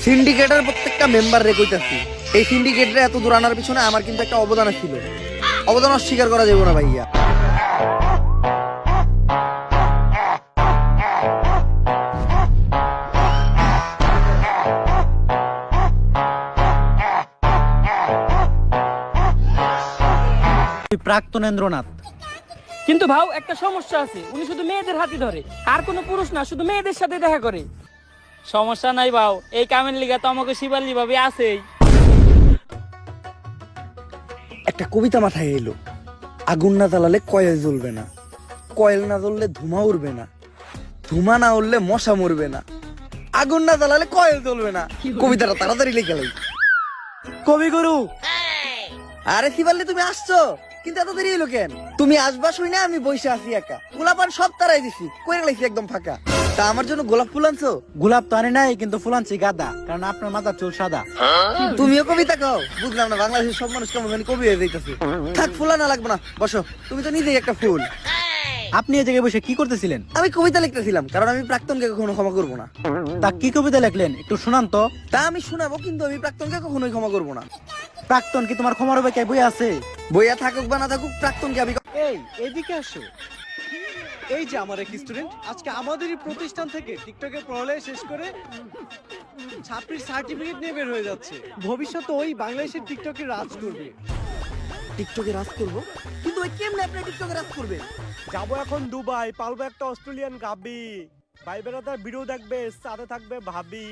সিন্ডিকেটের প্রত্যেকটা মেম্বার রে কইতাছি, এই সিন্ডিকেটরে এত দূর আনার পিছনে আমার কিন্তু একটা অবদান ছিল। অবদান অস্বীকার করা যাবে না ভাইয়া। প্রাক্তনেন্দ্রনাথ। কিন্তু ভাও একটা সমস্যা আছে, উনি শুধু মেয়েদের হাতে ধরে, আর কোনো পুরুষ না, শুধু মেয়েদের সাথে দেখা করে। সমস্যা নাই ভাও, এই কামের লিগা তো আমাকে শিবালি ভাবি আছেই। একটা কবিতা মাথায় এলো, আগুন না জ্বালালে কয়েল জ্বলবে না, কয়েল না জ্বললে ধুমা উড়বে না, ধুমা না উড়লে মশা মরবে না, আগুন না জ্বালালে কয়েল জ্বলবে না। কবিতাটা তাড়াতাড়ি লিখে লাই। কবিগুরু, আরে শিবাল্লি তুমি আসছো, কিন্তু এত দেরি হলো কেন? তুমি আসবা শুই না, আমি বসে আছি একা, গোলাপান সব তারাই দিছি, কইরা লাইছি একদম ফাঁকা। তা আমার জন্য গোলাপ ফুল আনছো? গোলাপ তো আনে নাই, কিন্তু ফুল আনছি গাদা, কারণ আপনার মাথার চুল সাদা। তুমিও কবিতা কও? বুঝলাম না, বাংলাদেশের সব মানুষ কেমন জানি কবি হয়ে যাইতেছে। থাক, ফুল আনা লাগবে না, বসো, তুমি তো নিজেই একটা ফুল। আপনি এই জায়গায় বসে কি করতেছিলেন? আমি কবিতা লিখতেছিলাম, কারণ আমি প্রাক্তনকে কখনো ক্ষমা করবো না। তা কি কবিতা লিখলেন, একটু শোনান তো। তা আমি শোনাবো, কিন্তু আমি প্রাক্তনকে কখনোই ক্ষমা করবো না। প্রাক্তন কি তোমার ক্ষমার হবে কে বই আছে? বইয়া থাকুক বা না থাকুক, প্রাক্তনকে আমি এই এদিকে আসো। এই যে আমার এক স্টুডেন্ট আজকে আমাদেরই প্রতিষ্ঠান থেকে টিকটকে পড়ালেখা শেষ করে ছাত্রীর সার্টিফিকেট নিয়ে বের হয়ে যাচ্ছে। ভবিষ্যতে ওই বাংলাদেশের টিকটকে রাজ করবে। টিকটকে রাজ করবো, কিন্তু ওই কেমনে আপনি টিকটকে রাজ করবেন? যাবো এখন দুবাই, পালবো একটা অস্ট্রেলিয়ান গাবি, ভাই বেড়াতার ভিডিও দেখবে, সাথে থাকবে ভাবি।